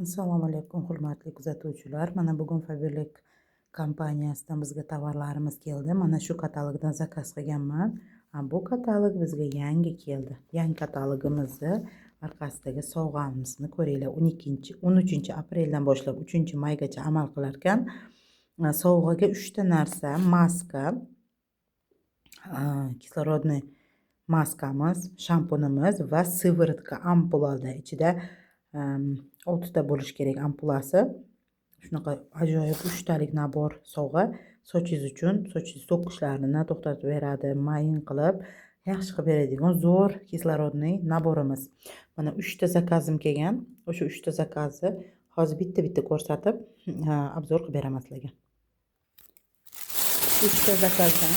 Assalomu alaykum, hurmatli kuzatuvchilar. Mana bugun Faberlic kompaniyasidan bizga tovarlarimiz keldi. Mana shu katalogdan zakaz qilganman. Bu katalog bizga yangi keldi. Yangi katalogimizni orqasidagi sovg'amizni ko'ringlar. 13 apreldan boshlab 3 maygacha amal qilar ekan. Sovg'aga 3 ta narsa: maska, kislorodniy maskamiz, shampunimiz va sivaratka ampulada. Ichida 6 ta bo'lishi kerak ampulasi. Shunaqa ajoyib 3 talik nabor sovg'a. Sochingiz uchun, sochingiz to'kishlarini to'xtatib beradi, mayin qilib, yaxshi qilib beradigan zo'r kislorodniy naborimiz. Mana 3 ta zakazim kelgan. O'sha 3 ta zakazni hozir bitta-bitta ko'rsatib, obzor qilib beraman sizlarga. 3 ta zakazdan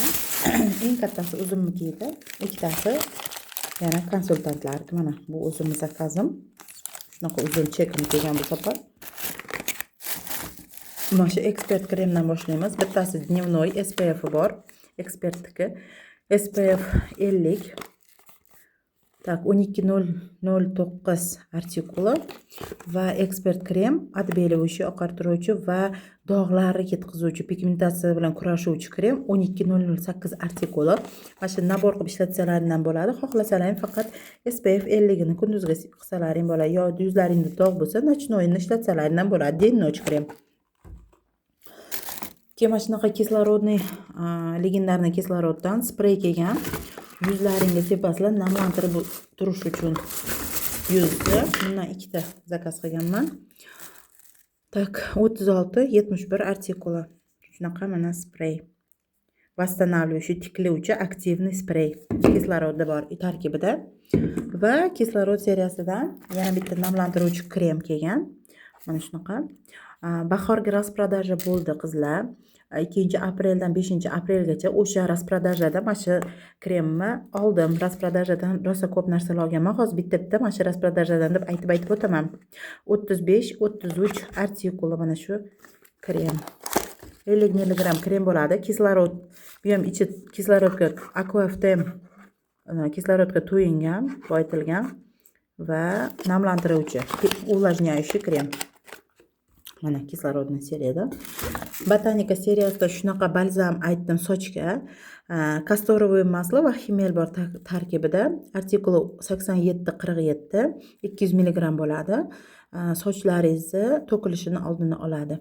eng kattasi o'zimniki edi, ikkitasi yana konsultantlarniki. Mana bu o'zimning zakazim. Shunaqa uzun chekim kelgan bu safar. Mana shu ekspert kremdan boshlaymiz. Bittasi dnevnoy, SPF bor. Ekspertniki SPF 50. Tak 1209 artikuli va ekspert krem отбеливающий, oqartiruvchi va dog'larni ketkazuvchi, pigmentatsiya bilan kurashuvchi krem 12008 artikuli. Mana shu nabor qilib ishlatsalaringdan bo'ladi. Xohlasalaring faqat SPF 50 ni kunduzga qilsalaring bo'ladi, yo yuzlaringda dog' bo'lsa, nochnoyni ishlatsalaringdan bo'ladi. Dennoch krem. Keyin shunaqa kislorodniy, legendarniy kisloroddan sprey kelgan. Yuzlaringga sepasizlar, namlantirib turish uchun yuzni. Bundan 2 ta zakaz qilganman. Tak 3671 artikuli. Shunaqa mana sprey. Восстанавливающий, tiklovchi, aktivniy sprey. Kislorodda bor tarkibida. Va kislorod seriyasidan yana bitta namlantiruvchi krem kelgan. Mana shunaqa. Bahorgi rasprodaja bo'ldi qizlar. 2 apreldan 5 aprelgacha o'sha rasprodajadan mana shu kremni oldim. Rasprodajadan rosa ko'p narsalar olganman. Hozir bitta-bitta mana shu rasprodajadan deb aytib o'taman. 35-33 artikuli mana shu krem. 50 mg krem bo'ladi. Kislorod, bu ham ichi kislorodga Aquaftem kislorodga to'yingan, boyitilgan va namlantiruvchi, увлажняющий krem. Mana kislorodniy seriyada. Botanika seriyasida shunaqa balzam aytdim sochga. Kastorovoy maslo va ximel bor tarkibida. Artikuli 87-47, 200 mg bo'ladi. Sochlaringizni to'kilishini oldini oladi.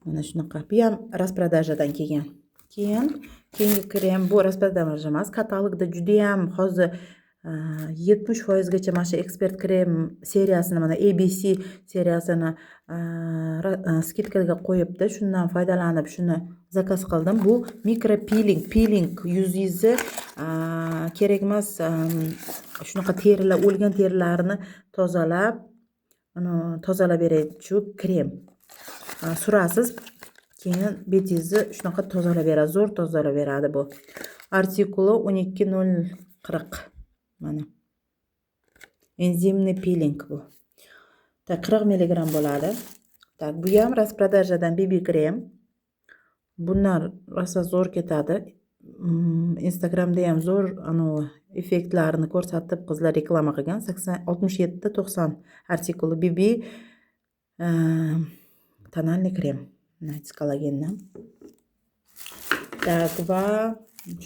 Mana shunaqa. Bu ham rasprodajadan kelgan. Keyingi krem bu rasprodaja emas. Katalogda juda ham hozir 70% gacha mana shu ekspert krem seriyasini, mana ABC seriyasini skidkaga qo'yibdi. Shundan foydalanib shuni zakaz qildim. Bu mikro peeling, yuzingizni kerak emas shunaqa terilar, o'lgan terilarni tozalab beruvchi krem. Surasiz, keyin betingizni shunaqa tozalab beradi, zo'r tozalab beradi bu. Artikuli 12040. Mana enzimli peeling bu. 40 mg bo'ladi. Tak bu ham rasprodajadan BB krem. Bunlar rosa zo'r ketadi. Instagramda ham zo'r effektlarini ko'rsatib qizlar reklama qilgan. 67-90 artikuli BB tonalniy krem. Night collagendan. Tak va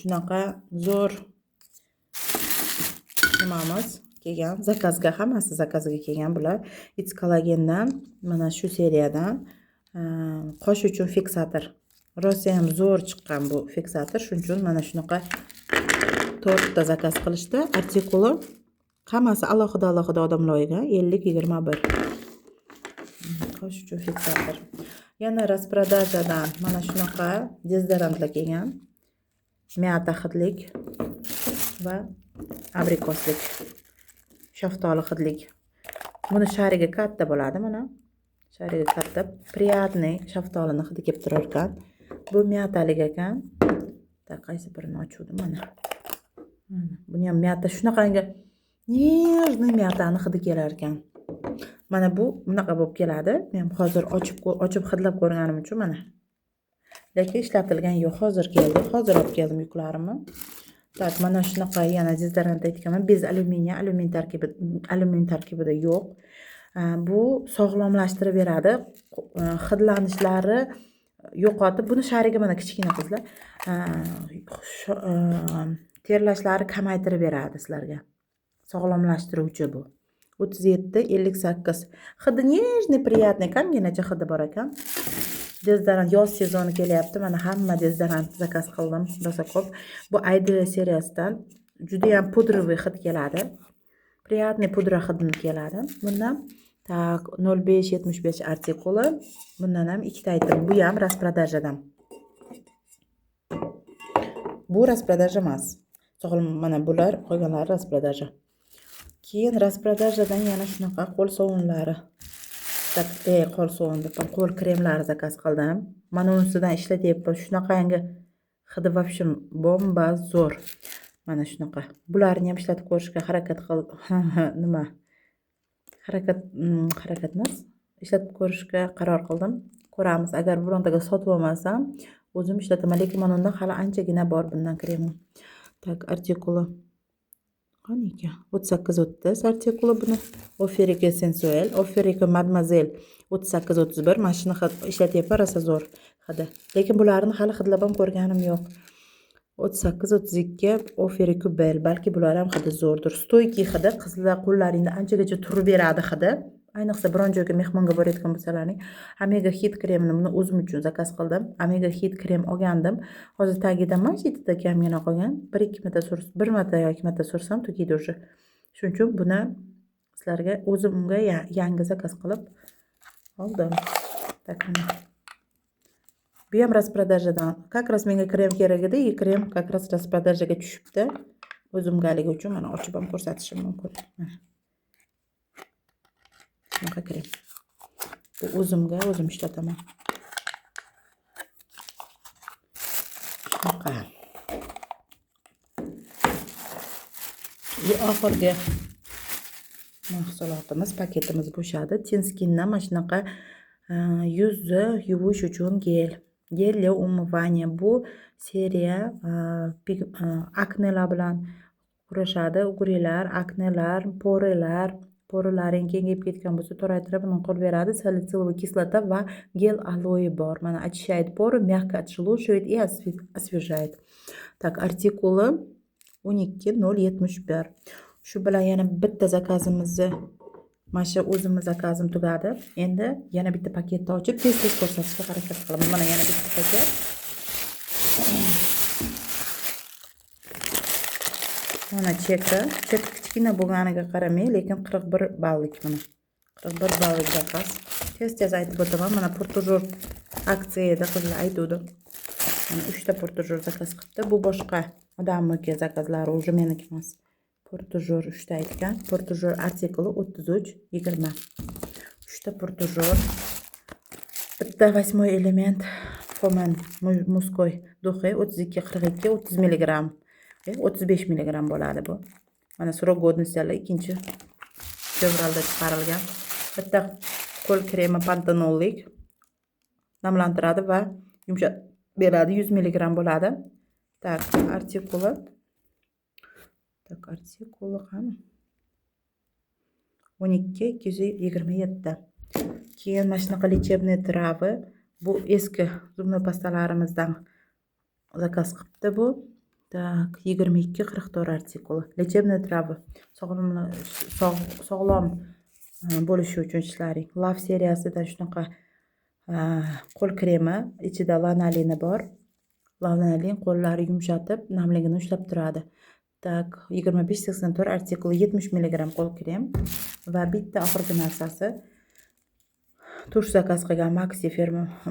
shunaqa zo'r nimamiz kelgan. Zakazga, hammasi zakazga kelgan bular. It's collagendan, mana shu seriyadan qosh uchun fiksator. Rosa ham zo'r chiqqan bu fiksator. Shuning uchun mana shunaqa 4 ta zakaz qilishdi. Artikuli hammasi alohida odamlar olgan. 50-21. Qosh uchun fiksator. Yana rasprodajadan mana shunaqa dezodorantlar kelgan. Miyata hidlik va abrikoslik, shaftoli hidlik. Buni shariga katta bo'ladi, mana. Shariga katta, приятный shaftolini hidi kelib turar ekan. Bu miyatalik ekan. Qaysi birini ochuvdim mana. Buni ham miyata shunaqangi nежный miyatani hidi kelar ekan. Mana bu bunaqa bo'lib keladi. Men hozir ochib hidlab ko'rganim uchun mana. Lekin ishlatilgan yo'q, hozir keldi. Hozir olib keldim yuklarimni. Tak mana shunaqa yana dezodorant aytganman. Bez alyumin tarkibida yo'q. Bu sog'lomlashtirib beradi. Hidlanishlari yo'qotib, buni shariga mana kichkina qizlar terlashlari kamaytirib beradi sizlarga. Sog'lomlashtiruvchi bu. 37-58. Hidi nежный, приятный, kamginacha hidi bor ekan. Dezodorant yoz sezoni kelyapti. Mana hamma dezodorant zakaz qildim. Rosa ko'p. Bu Ideal seriyasidan juda ham pudroviy hid keladi. Приятный pudra hidi keladi. Bundan tak 0575 artikuli. Bundan ham ikkita aytdim. Bu ham rasprodajadan. Bu rasprodaja emas. Mana bular qolganlari rasprodaja. Keyin rasprodajadan yana shunaqa qo'l sovunlari. Qo'l sovun deb qo'l kremlari zakaz qildim. Mana unisidan ishlatyapman. Shunaqangi hidi вообще bomba zo'r. Mana shunaqa. Bularni ham ishlatib ko'rishga harakat nima? Harakat emas. Ishlatib ko'rishga qaror qildim. Ko'ramiz. Agar birontaga sotib olmasam, o'zim ishlataman. Lekin mana undan hali anchagina bor bundan kremim. Tak, artikuli qani ekan? 38-30 artikuli buni. Offerika Sensual, Offerika Mademoiselle 38-31. Mana shuni ishlatyapman, rosa zo'r hidi. Lekin bularni hali hidlab ham ko'rganim yo'q. 38-32 Offerika Belle, balki bular ham hidi zo'rdir. Stoyki hidi, qizlar qo'llaringda anchagacha turib beradi hidi. Ayniqsa biron joyga mehmonga borayotgan bo'lsalaring, Omega Hit kremini buni o'zim uchun zakaz qildim. Omega Hit krem olgandim. Hozir tagida mashitda kamgina qolgan. 1-2 marta bir marta yoki 2 marta sursam tugaydi уже. Shuning uchun buni sizlarga o'zimga yangi zakaz qilib oldim. Takana. Bu ham rasprodajadan. Как раз menga krem kerak edi, krem как раз rasprodajaga tushibdi. O'zimgaligi uchun mana ochib ham ko'rsatishim mumkin. Shunaqa krem. Bu o'zim ishlataman. Shunaqa. Bu oxirgi mahsulotimiz, paketimiz bo'shadi. Tinskindan mana shunaqa yuzni yuvish uchun gel. Gel для умывания. Bu seriya aknelar bilan kurashadi. Ugrilar, aknelar, poralaring kengayib ketgan bo'lsa, toraytirib uni qilib beradi. Salitsilovый kislota va gel aloe bor. Mana очищает поры, мягко отшелушивает и освежает. Так, artikuli 12.071. Shu bilan yana bitta zakazimizni, mana shu o'zimning zakazim tugadi. Endi yana bitta paketni ochib tez-tez ko'rsatishga harakat qilaman. Mana yana bitta paket. Mana cheki kichkina bo'lganiga qaramay, lekin 41 ballik mana. 41 ballik zakaz. Tez-tez aytib o'taman. Mana portujur aksiyada qizlar aytuvdi. Mana 3 ta portujur zakaz qilibdi. Bu boshqa odamniki zakazlari, уже meniki emas. Portujur 3 ta aytgan. Portujur artikuli 33-20. 3 ta portujur. Bitta 8 element Foman muskoy duxi 32-42 30 mg. 35 mg bo'ladi bu. Mana srok godnosiylar 2-fevralda chiqarilgan. Bitta qo'l kremi pantenollik namlantiradi va yumshatib beradi. 100 mg bo'ladi. Tak, artikuli qani? 12-227. Keyin mana shunaqa lechebniy travi. Bu eski zubnoy pastalarimizdan zakaz qilibdi bu. Tak, 22-44 artikuli. Lechebniy travi. Sog'lom bo'lishi uchun ishlaring. Love seriyasidan shunaqa qo'l kremi, ichida lanolini bor. Lanolin qo'llarni yumshatib, namligini ushlab turadi. Tak, 25-84 artikuli 70 mg qo'l krem va bitta oxirgi narsasi tush zakaz qilgan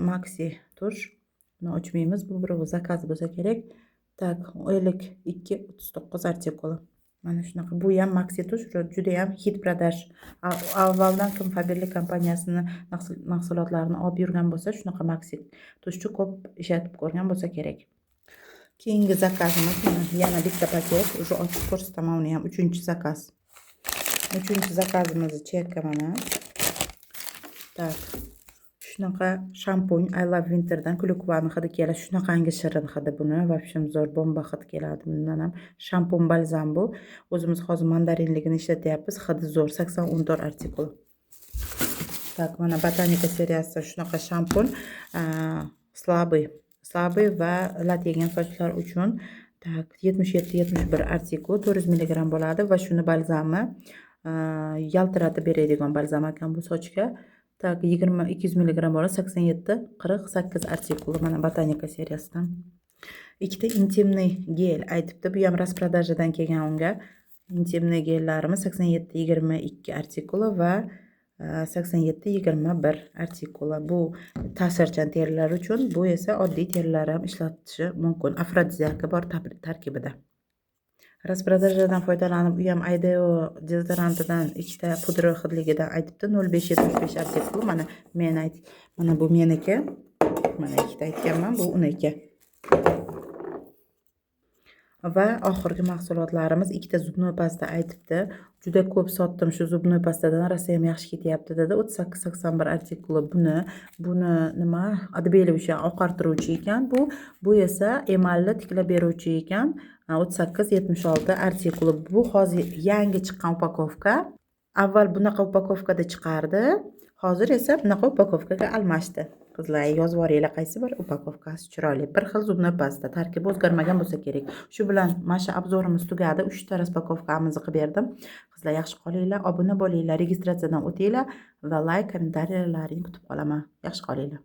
Maxi tush. Buni ochmaymiz, bu bir zakaz bo'lsa kerak. Tak, 52-39 artikuli. Mana shunaqa. Bu ham Maxi tush, juda ham hit продаж. Avvaldan Kim Faberlic kompaniyasining mahsulotlarini olib yurgan bo'lsa, shunaqa Maxi tushni ko'p ishlatib ko'rgan bo'lsa kerak. Keyingi zakazimiz yana bitta paket, уже ochib ko'rsataman uni ham 3-zakaz. 3-zakazimizni chekka mana. Tak. Shunaqa shampun I Love Winter'dan Kulukvani hidi keladi. Shunaqangi shirin hidi buni. Вообще zo'r bomba hid keladi bundan ham. Shampun balzam bu. O'zimiz hozir mandarinligini ishlatyapmiz. Hidi zo'r 80-14 artikul. Tak, mana botanika seriyasi shunaqa shampun slabый va lat yegan sochlar uchun. Tak, 77-71 artikul 400 mg bo'ladi va shuni balzami yaltiratib beradigan balzam ekan bu sochga. Tak, 200 mg bo'ladi, 87-48 artikul mana botanika seriyasidan. Ikkita intimniy gel aytibdi, bu ham rasprodajadan kelgan unga. Intimniy gellarimiz 87-22 artikuli va 87-21 artikuli. Bu ta'sirchan terilar uchun, bu esa oddiy terilar ham ishlatishi mumkin. Afrodiziaki bor tarkibida. Rasprodajadan foydalanib, u ham Ideo dezodorantidan ikkita pudra hidligidan aytibdi. 05-75 artikuli. Mana bu meniki. Mana ikkita aytganman, bu uniki. Va oxirgi mahsulotlarimiz ikkita zubnoy pasta aytibdi. Juda ko'p sotdim shu zubnoy pastadan, rosa ham yaxshi ketyapti dedi. 38-81 artikuli buni nima отбеливающий oqartiruvchi ekan bu esa emalni tiklab beruvchi ekan. 38-76 artikuli. Bu hozir yangi chiqqan upakovka. Avval bunaqa upakovkada chiqardi, hozir esa bunaqa upakovkaga almashdi. Qizlar, yozib oringlar, qaysi bir upakovkasi chiroyli. Bir xil zubnoy pasta, tarkibi o'zgarmagan bo'lsa kerak. Shu bilan mana shu obzorimiz tugadi. 3 ta raspakovkamizni qilib berdim. Qizlar, yaxshi qolinglar, obuna bo'linglar, registratsiyadan o'tinglar va like, kommentariyalarni kutib qolaman. Yaxshi qolinglar.